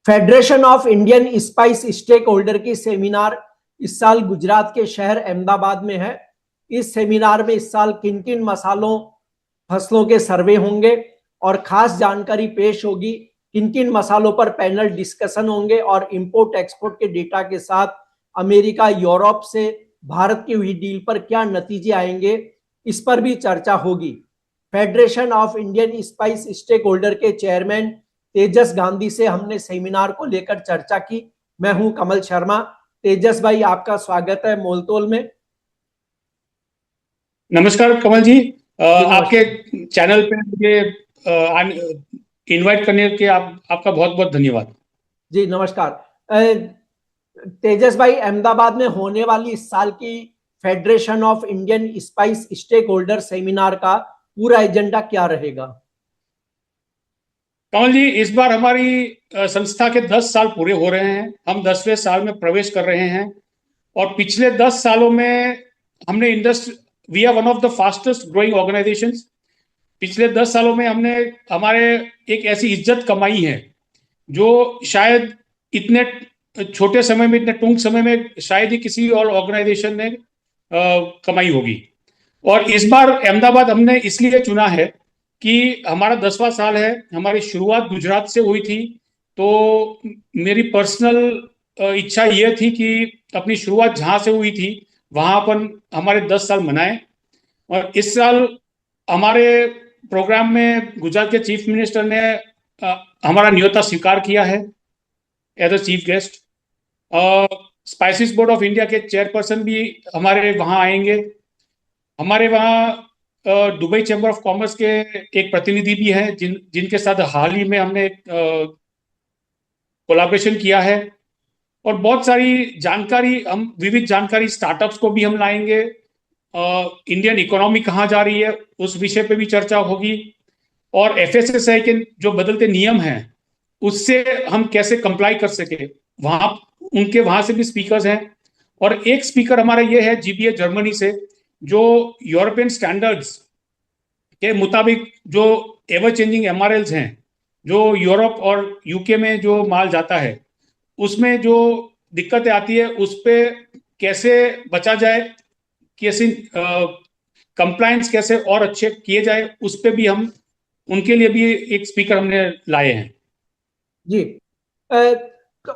Federation of Indian spice stakeholder की seminar इस साल गुजरात के शहर अहमदाबाद में है। इस सेमिनार में इस साल किन किन मसालों फसलों के सर्वे होंगे और खास जानकारी पेश होगी, किन किन मसालों पर पैनल डिस्कशन होंगे और इंपोर्ट एक्सपोर्ट के डेटा के साथ अमेरिका यूरोप से भारत की हुई डील पर क्या नतीजे आएंगे, इस पर भी चर्चा होगी। Federation of Indian spice stakeholder के चेयरमैन तेजस गांधी से हमने सेमिनार को लेकर चर्चा की। मैं हूं कमल शर्मा। तेजस भाई, आपका स्वागत है मोलतोल में। नमस्कार कमल जी, आपके नमस्कार चैनल पे मुझे इनवाइट करने के आपका बहुत बहुत धन्यवाद। जी। नमस्कार तेजस भाई, अहमदाबाद में होने वाली इस साल की federation of Indian spice stakeholder seminar का पूरा एजेंडा क्या रहेगा? कमल जी, इस बार हमारी संस्था के 10 साल पूरे हो रहे हैं। हम 10वें साल में प्रवेश कर रहे हैं और पिछले 10 सालों में हमने we are one of the fastest growing organisations. पिछले 10 सालों में हमने हमारे एक ऐसी इज्जत कमाई है जो शायद इतने छोटे समय में, इतने टूंक समय में शायद ही किसी और ऑर्गेनाइजेशन ने कमाई होगी। और इस बार अहमदाबाद हमने इसलिए चुना है कि हमारा 10वां साल है। हमारी शुरुआत गुजरात से हुई थी, तो मेरी पर्सनल इच्छा यह थी कि अपनी शुरुआत जहां से हुई थी वहां पर हमारे 10 साल मनाएं। और इस साल हमारे प्रोग्राम में गुजरात के चीफ मिनिस्टर ने हमारा न्योता स्वीकार किया है as a chief guest. Spices board of India के चेयरपर्सन भी हमारे वहाँ आएंगे। हमारे वहाँ दुबई चैम्बर ऑफ कॉमर्स के एक प्रतिनिधि भी हैं जिनके साथ हाल ही में हमने कोलैबोरेशन किया है। और बहुत सारी जानकारी, हम विविध जानकारी स्टार्टअप्स को भी हम लाएंगे। इंडियन इकोनॉमी कहाँ जा रही है उस विषय पे भी चर्चा होगी। और एफएसएसआई के जो बदलते नियम हैं उससे हम कैसे कंप्लाई कर सके, वहां उनके वहां से भी स्पीकर्स हैं। और एक स्पीकर हमारा ये है जीबीए जर्मनी से, जो यूरोपियन स्टैंडर्ड्स के मुताबिक जो एवर चेंजिंग एमआरएल्स हैं, जो यूरोप और यूके में जो माल जाता है उसमें जो दिक्कतें आती है उस पर कैसे बचा जाए, कैसे कंप्लायंस कैसे और अच्छे किए जाए, उस पर भी हम उनके लिए भी एक स्पीकर हमने लाए हैं। जी।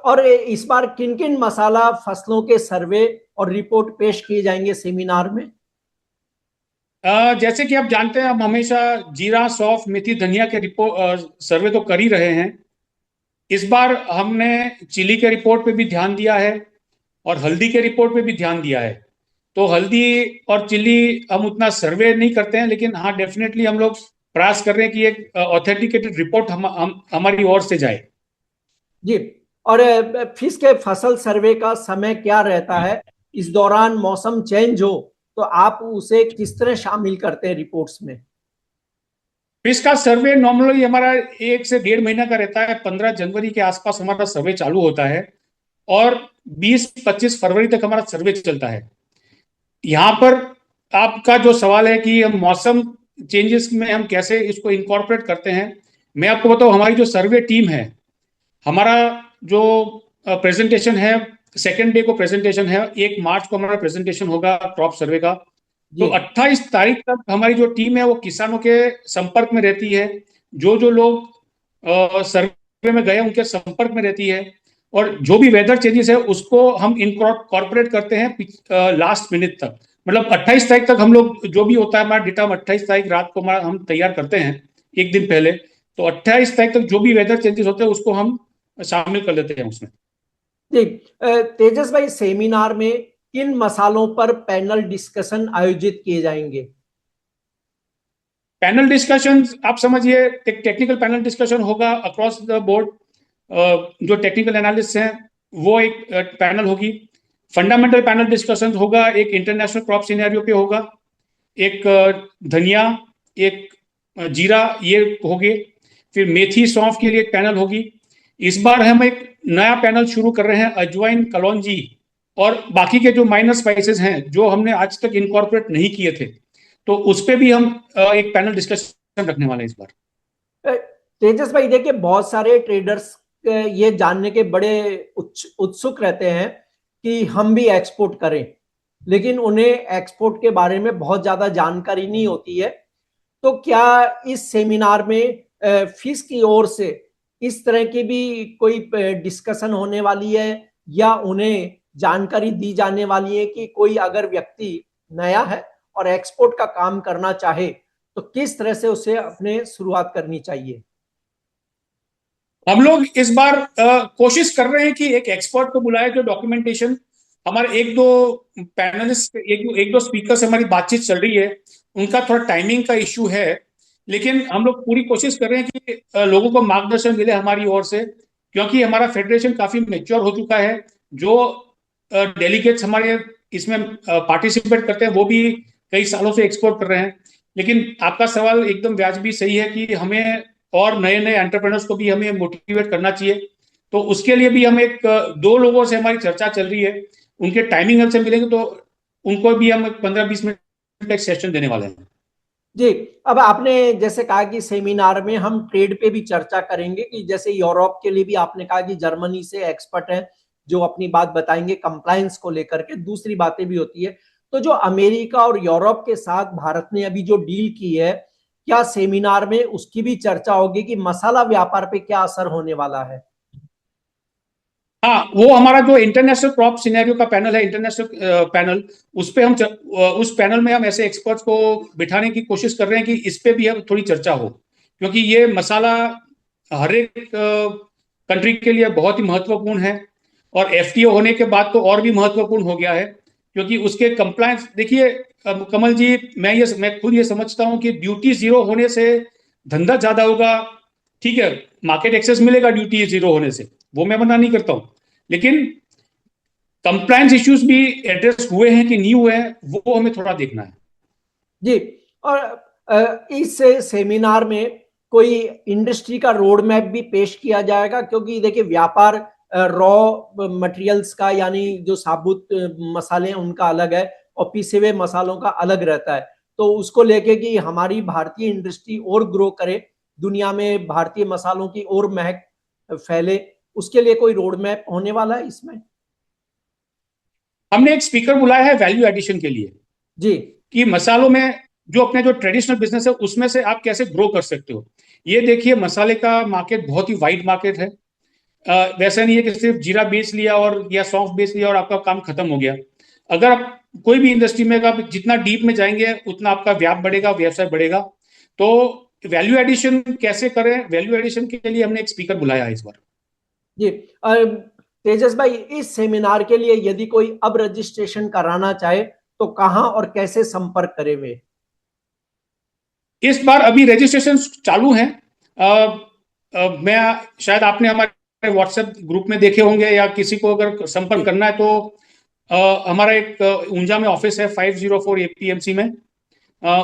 और इस बार किन किन मसाला फसलों के सर्वे और रिपोर्ट पेश किए जाएंगे सेमिनार में? जैसे कि आप जानते हैं, हम हमेशा जीरा, सौंफ, मेथी, धनिया के रिपोर्ट सर्वे तो कर ही रहे हैं। इस बार हमने चिली के रिपोर्ट पे भी ध्यान दिया है और हल्दी के रिपोर्ट पे भी ध्यान दिया है। तो हल्दी और चिली हम उतना सर्वे नहीं करते हैं, लेकिन हाँ डेफिनेटली हम लोग प्रयास कर रहे हैं कि एक ऑथेंटिकेटेड रिपोर्ट हमारी ओर से जाए। जी। और फिश के फसल सर्वे का समय क्या रहता है? इस दौरान मौसम चेंज हो तो आप उसे किस तरह शामिल करते हैं रिपोर्ट्स में? फिश का सर्वे नॉर्मली हमारा 1 से 1.5 महीना का रहता है। 15 जनवरी के आसपास हमारा सर्वे चालू होता है और 20-25 फरवरी तक हमारा सर्वे चलता है। यहाँ पर आपका जो सवाल है कि हम मौसम चेंजेस में हम कैसे इसको इनकॉर्पोरेट करते हैं, मैं आपको बताऊं, हमारी जो सर्वे टीम है, हमारा जो प्रेजेंटेशन है, सेकेंड डे को प्रेजेंटेशन है, 1 मार्च को हमारा प्रेजेंटेशन होगा क्रॉप सर्वे का। तो जी। 28 तारीख तक हमारी जो टीम है वो किसानों के संपर्क में रहती है। जो जो लोग सर्वे में गए उनके संपर्क में रहती है और जो भी वेदर चेंजेस है उसको हम इनकॉर्पोरेट करते हैं लास्ट मिनट तक। मतलब 28 तारीख तक हम लोग जो भी होता है हमारा डेटा, हम 28 तारीख रात को हमारा हम तैयार करते हैं एक दिन पहले। तो 28 तारीख तक जो भी वेदर चेंजेस होते हैं उसको हम शामिल कर लेते हैं उसमें। जी। तेजस भाई, सेमिनार में किन मसालों पर पैनल डिस्कशन आयोजित किए जाएंगे? पैनल डिस्कशन आप समझिए एक टेक्निकल पैनल डिस्कशन होगा अक्रॉस द बोर्ड। जो टेक्निकल एनालिस्ट हैं वो एक पैनल होगी। फंडामेंटल पैनल डिस्कशन होगा, एक इंटरनेशनल क्रॉप सिनेरियो पे होगा, एक धनिया, एक जीरा, ये होंगे। फिर मेथी, सौंफ के लिए एक पैनल होगी। इस बार हम एक नया पैनल शुरू कर रहे हैं, अजवाइन, कलौंजी और बाकी के जो माइनर स्पाइसेस हैं जो हमने आज तक इनकॉर्पोरेट नहीं किए थे, तो उस पर भी हम एक पैनल डिस्कशन रखने वाले हैं इस बार। तेजस भाई, देखिए बहुत सारे ट्रेडर्स ये जानने के बड़े उत्सुक रहते हैं कि हम भी एक्सपोर्ट करें, लेकिन उन्हें एक्सपोर्ट के बारे में बहुत ज्यादा जानकारी नहीं होती है। तो क्या इस सेमिनार में फीस की ओर से इस तरह की भी कोई डिस्कशन होने वाली है, या उन्हें जानकारी दी जाने वाली है कि कोई अगर व्यक्ति नया है और एक्सपोर्ट का काम करना चाहे तो किस तरह से उसे अपने शुरुआत करनी चाहिए? हम लोग इस बार कोशिश कर रहे हैं कि एक एक्सपर्ट को बुलाए जो डॉक्यूमेंटेशन, हमारे एक दो पैनलिस्ट, एक दो स्पीकर से हमारी बातचीत चल रही है, उनका थोड़ा टाइमिंग का इश्यू है, लेकिन हम लोग पूरी कोशिश कर रहे हैं कि लोगों को मार्गदर्शन मिले हमारी ओर से, क्योंकि हमारा फेडरेशन काफी मेच्योर हो चुका है। जो डेलीगेट्स हमारे इसमें पार्टिसिपेट करते हैं वो भी कई सालों से एक्सपोर्ट कर रहे हैं। लेकिन आपका सवाल एकदम वाजिबी सही है कि हमें और नए नए एंटरप्रेन्योर्स को भी हमें मोटिवेट करना चाहिए। तो उसके लिए भी हम एक दो लोगों से हमारी चर्चा चल रही है, उनके टाइमिंग हमसे मिलेंगे तो उनको भी हम 15-20 मिनट का एक सेशन देने वाले हैं। जी, अब आपने जैसे कहा कि सेमिनार में हम ट्रेड पे भी चर्चा करेंगे, कि जैसे यूरोप के लिए भी आपने कहा कि जर्मनी से एक्सपर्ट हैं जो अपनी बात बताएंगे कंप्लायंस को लेकर के, दूसरी बातें भी होती है। तो जो अमेरिका और यूरोप के साथ भारत ने अभी जो डील की है, क्या सेमिनार में उसकी भी चर्चा होगी कि मसाला व्यापार पे क्या असर होने वाला है? हाँ, वो हमारा जो इंटरनेशनल क्रॉप सिनेरियो का पैनल है, इंटरनेशनल पैनल, उस पे हम उस पैनल में हम ऐसे एक्सपर्ट्स को बिठाने की कोशिश कर रहे हैं कि इस पे भी हम थोड़ी चर्चा हो, क्योंकि ये मसाला हर एक कंट्री के लिए बहुत ही महत्वपूर्ण है, और एफटीओ होने के बाद तो और भी महत्वपूर्ण हो गया है, क्योंकि उसके कंप्लायंस देखिए। कमल जी, मैं खुद ये समझता हूं कि ड्यूटी जीरो होने से धंधा ज्यादा होगा। ठीक है, मार्केट एक्सेस मिलेगा ड्यूटी जीरो होने से, वो मैं मना नहीं करता हूं, लेकिन कंप्लायंस इश्यूज भी एड्रेस हुए हैं कि नहीं हुए हैं, वो हमें थोड़ा देखना है। जी, और इस सेमिनार में कोई इंडस्ट्री का रोड मैप भी पेश किया जाएगा, क्योंकि देखिए व्यापार रॉ मटेरियल्स का, यानी जो साबुत मसाले हैं उनका अलग है और पीसे हुए मसालों का अलग रहता है। तो उसको लेके कि हमारी भारतीय इंडस्ट्री और ग्रो करे, दुनिया में भारतीय मसालों की और महक फैले, उसके लिए कोई रोड मैप होने वाला है इसमें? हमने एक स्पीकर बुलाया है वैल्यू एडिशन के लिए, जी कि मसालों में जो अपने जो ट्रेडिशनल बिजनेस है उसमें से आप कैसे ग्रो कर सकते हो। ये देखिए, मसाले का मार्केट बहुत ही वाइड मार्केट है। वैसा नहीं है कि सिर्फ जीरा बेच लिया और या सौंफ बेच लिया और आपका काम खत्म हो गया। अगर आप कोई भी इंडस्ट्री में आप जितना डीप में जाएंगे उतना आपका व्याप बढ़ेगा, व्यवसाय बढ़ेगा। तो वैल्यू एडिशन कैसे करें, वैल्यू एडिशन के लिए हमने एक स्पीकर बुलाया है इस बार। जी, तेजस भाई, इस सेमिनार के लिए यदि कोई अब रजिस्ट्रेशन कराना चाहे तो कहां और कैसे संपर्क करे वे? इस बार अभी रजिस्ट्रेशन चालू हैं। मैं शायद आपने हमारे व्हाट्सएप ग्रुप में देखे होंगे, या किसी को अगर संपर्क करना है तो हमारा एक ऊंझा में ऑफिस है 504 एपीएमसी में।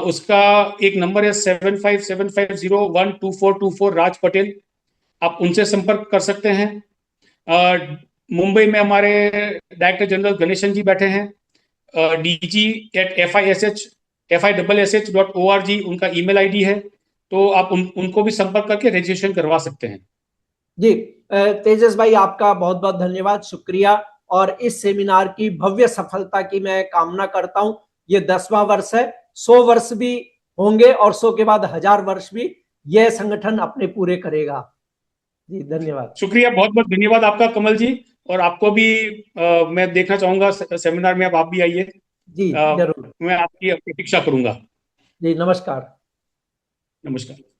उसका एक नंबर है 7575012424, राज पटेल। आप उनसे संपर्क कर सकते हैं। मुंबई में हमारे डायरेक्टर जनरल गणेशन जी बैठे हैं, dg@fish.org उनका ईमेल आईडी है। तो आप उनको भी संपर्क करके रजिस्ट्रेशन करवा सकते हैं। जी, तेजस भाई, आपका बहुत बहुत धन्यवाद, शुक्रिया। और इस सेमिनार की भव्य सफलता की मैं कामना करता हूं। ये 10वां वर्ष है, 100 वर्ष भी होंगे और 100 के बाद 1000 वर्ष भी यह संगठन अपने पूरे करेगा। जी, धन्यवाद। शुक्रिया, बहुत बहुत धन्यवाद आपका कमल जी। और आपको भी मैं देखना चाहूंगा सेमिनार में, अब आप भी आइए। जी, जरूर। मैं आपकी प्रतीक्षा करूंगा। जी, नमस्कार। नमस्कार।